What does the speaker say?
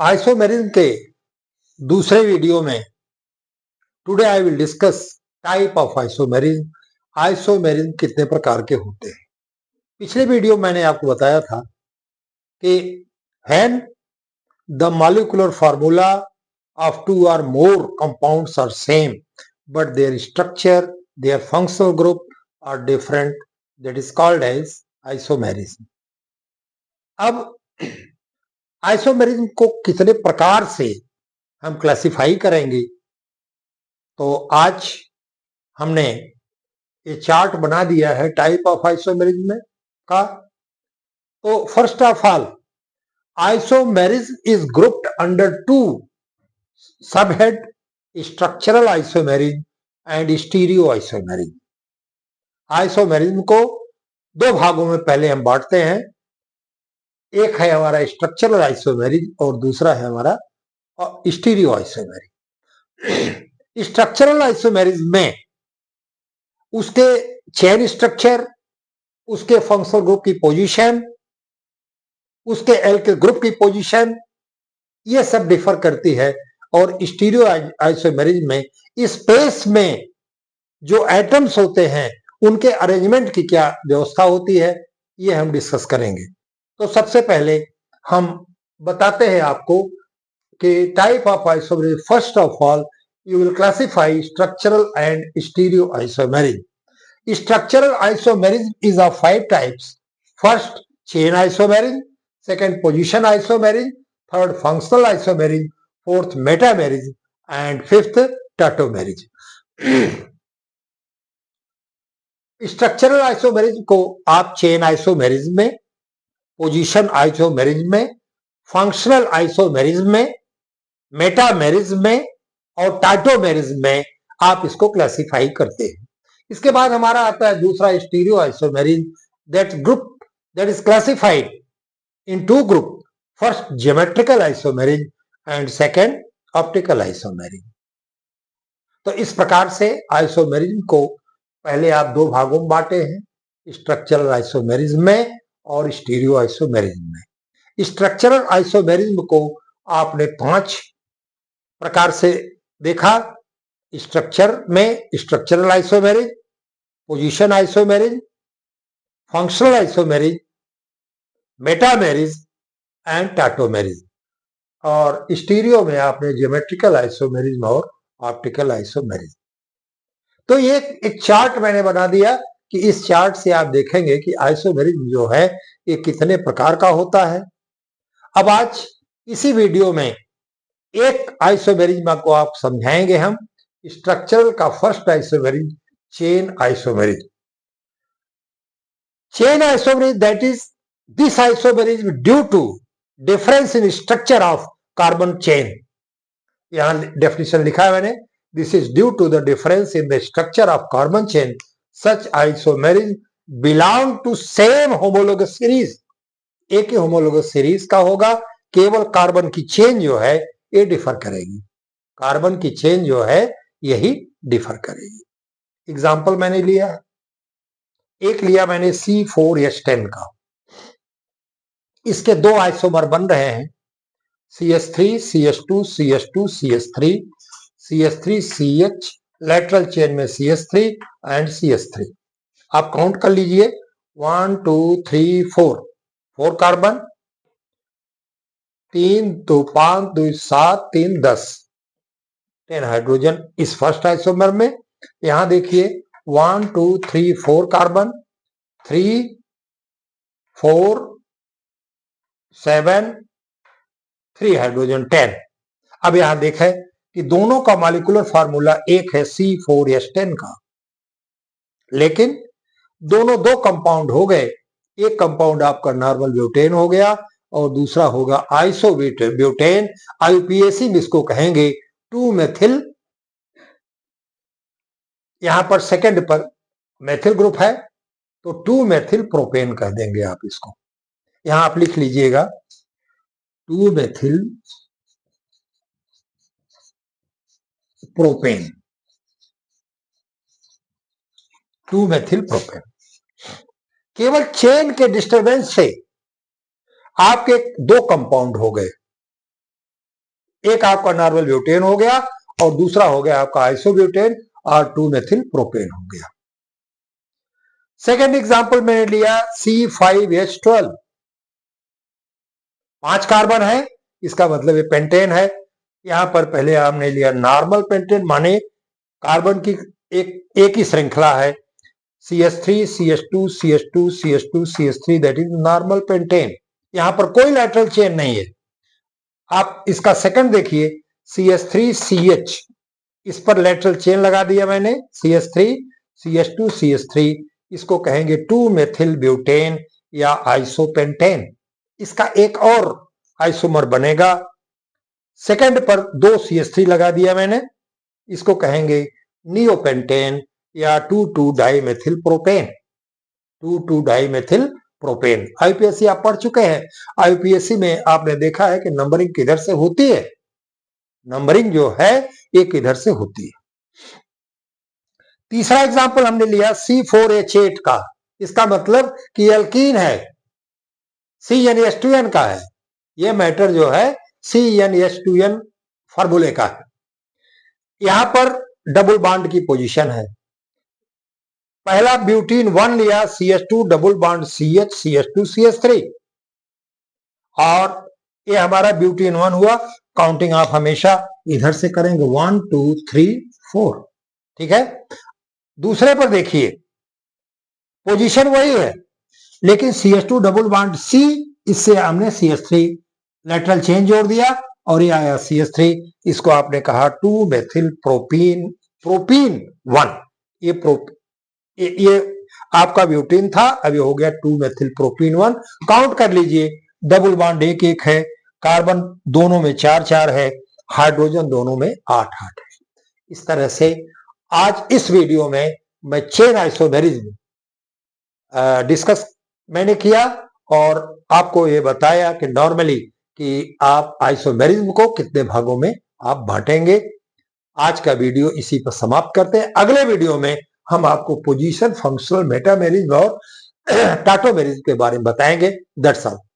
Isomerism के दूसरे video में today I will discuss type of isomerism. Isomerism कितने प्रकार के होते हैं। पिछले वीडियो मैंने आपको बताया था कि when the molecular formula of two or more compounds are same but their structure, their functional group are different, that is called as isomerism. अब आइसोमेरिज्म को कितने प्रकार से हम क्लासिफाई करेंगे, तो आज हमने ये चार्ट बना दिया है टाइप ऑफ आइसोमेरिज्म में का। तो first of all, isomerism is grouped under two subhead, structural isomerism and stereo isomerism. Isomerism को दो भागों में पहले हम बांटते हैं। एक है हमारा स्ट्रक्चरल आइसोमेरिज्म और दूसरा है हमारा स्टीरियो आइसोमेरिज्म। स्ट्रक्चरल आइसोमेरिज्म में उसके चेन स्ट्रक्चर, उसके फंक्शनल ग्रुप की पोजीशन, उसके एल्किल ग्रुप की पोजीशन, ये सब डिफर करती है। और स्टीरियो आइसोमेरिज्म में स्पेस में जो एटम्स होते हैं उनके अरेंजमेंट की क्या व्यवस्था होती है, ये हम डिस्कस करेंगे। तो सबसे पहले हम बताते हैं आपको कि type of isomerism. First of all, you will classify structural and stereo isomerism. Structural isomerism is of 5 types. First, chain isomerism. Second, position isomerism. Third, functional isomerism. Fourth, metamerism and fifth, tautomerism. Structural isomerism को आप chain isomerism में, position isomerism में, functional isomerism में, metamerism में और tautomerism में आप इसको क्लासिफाई करते हैं। इसके बाद हमारा आता है दूसरा stereo isomerism, that is classified in two group. First, geometrical isomerism and second, optical isomerism. तो इस प्रकार से आइसोमेरिज्म को पहले आप दो भागों में बांटे हैं, स्ट्रक्चरल आइसोमेरिज्म में और स्टीरियो आइसोमेरिज्म में। स्ट्रक्चरल आइसोमेरिज्म को आपने 5 प्रकार से देखा। स्ट्रक्चर में structural isomerism, position isomerism, functional isomerism, metamerism and tautomerism. और स्टीरियो में आपने ज्योमेट्रिकल आइसोमेरिज्म और ऑप्टिकल आइसोमेरिज्म। तो ये एक चार्ट मैंने बना दिया कि इस चार्ट से आप देखेंगे कि आइसोमेरिज्म जो है ये कितने प्रकार का होता है। अब आज इसी वीडियो में एक आइसोमेरिज्म को आप समझाएंगे हम। स्ट्रक्चरल का first isomerism, chain isomerism. Chain isomerism, that is this isomerism due to difference in structure of carbon chain. यहां डेफिनेशन लिखा है मैंने, this is due to the difference in the structure of carbon chain. Such isomerism belong to same homologous series. एक ही homologous series का होगा, केवल carbon की chain जो है ये डिफर करेगी। कार्बन की चेन जो है यही डिफर करेगी। एग्जाम्पल मैंने लिया है, एक लिया मैंने C4H10 का। इसके दो आइसोमर बन रहे हैं, CH3 CH2 CH2 CH3 CH3 CH, lateral chain में CH3 एंड CH3। आप काउंट कर लीजिए, 1 2 3 4 कार्बन, 3 2 5 2 7 3 10 हाइड्रोजन इस फर्स्ट आइसोमर में। यहां देखिए 1 2 3 4 कार्बन, 3 4 7 3 हाइड्रोजन 10। अब यहां देखें कि दोनों का मॉलिक्यूलर फार्मूला एक है C4H10 का, लेकिन दोनों दो कंपाउंड हो गए। एक कंपाउंड आपका नॉर्मल ब्यूटेन हो गया और दूसरा होगा आइसोब्यूटेन। IUPAC में इसको कहेंगे 2 मेथिल। यहां पर सेकंड पर मेथिल ग्रुप है तो 2 मेथिल प्रोपेन कह देंगे आप इसको। यहां आप लिख लीजिएगा 2 मेथिल प्रोपेन, 2 मेथिल प्रोपेन। केवल चेन के डिस्टरबेंस से आपके दो कंपाउंड हो गए। एक आपका नॉर्मल ब्यूटेन हो गया और दूसरा हो गया आपका आइसोब्यूटेन और 2 मेथिल प्रोपेन हो गया। सेकेंड एग्जांपल मैंने लिया C5H12, 5 कार्बन है, इसका मतलब ये पेंटेन है। यहां पर पहले हमने लिया नॉर्मल पेंटेन, माने कार्बन की एक ही श्रृंखला है, CH3 CH2 CH2 CH2 CH3, that is normal pentane. यहां पर कोई लैटरल चेन नहीं है। आप इसका सेकंड देखिए, CH3CH, इस पर लैटरल चेन लगा दिया मैंने, CH3 CH2 CH3, इसको कहेंगे 2 मेथिल ब्यूटेन या आइसोपेंटेन। इसका एक और आइसोमर बनेगा। सेकंड पर 2 CH3 लगा दिया मैंने, इसको कहेंगे नियोपेंटेन या 2,2 dimethyl propane, 2,2 dimethyl propane. IPSC आप पढ़ चुके हैं। आईपीएससी में आपने देखा है कि नंबरिंग किधर से होती है, नंबरिंग जो है ये किधर से होती है। तीसरा एग्जांपल हमने लिया C4H8 का, इसका मतलब कि एल्कीन है, CnH2n का है। यह मैटर जो है CnH2n फार्मूले का है। यहां पर डबल बॉन्ड की पोजीशन है। पहला ब्यूटीन 1 लिया, CH2 double bond CH CH2 CH3, और ये हमारा ब्यूटीन 1 हुआ। काउंटिंग आप हमेशा इधर से करेंगे, 1 2 3 4, ठीक है। दूसरे पर देखिए, पोजीशन वही है, लेकिन CH2 डबल बॉन्ड C, इससे हमने CH3 लेटरल चेन जोड़ दिया और ये आया CH3, इसको आपने कहा 2 मेथिल प्रोपीन, प्रोपीन 1। ये आपका ब्यूटीन था, अभी हो गया 2 मेथिल प्रोपीन 1। काउंट कर लीजिए, डबल बॉन्ड एक एक है, कार्बन दोनों में 4 4 है, हाइड्रोजन दोनों में 8 8 है। इस तरह से आज इस वीडियो में मैं चेन आइसोमेरिज्म डिस्कस मैंने किया और आपको ये बताया कि नॉर्मली कि आप आइसोमेरिज्म को कितने भागों में आप बांटेंगे। आज का वीडियो इसी पर समाप्त करते हैं। अगले वीडियो में हम आपको पोजीशन, फंक्शनल, मेटामेरिज्म और टाटोमेरिज्म के बारे में बताएंगे। That's all.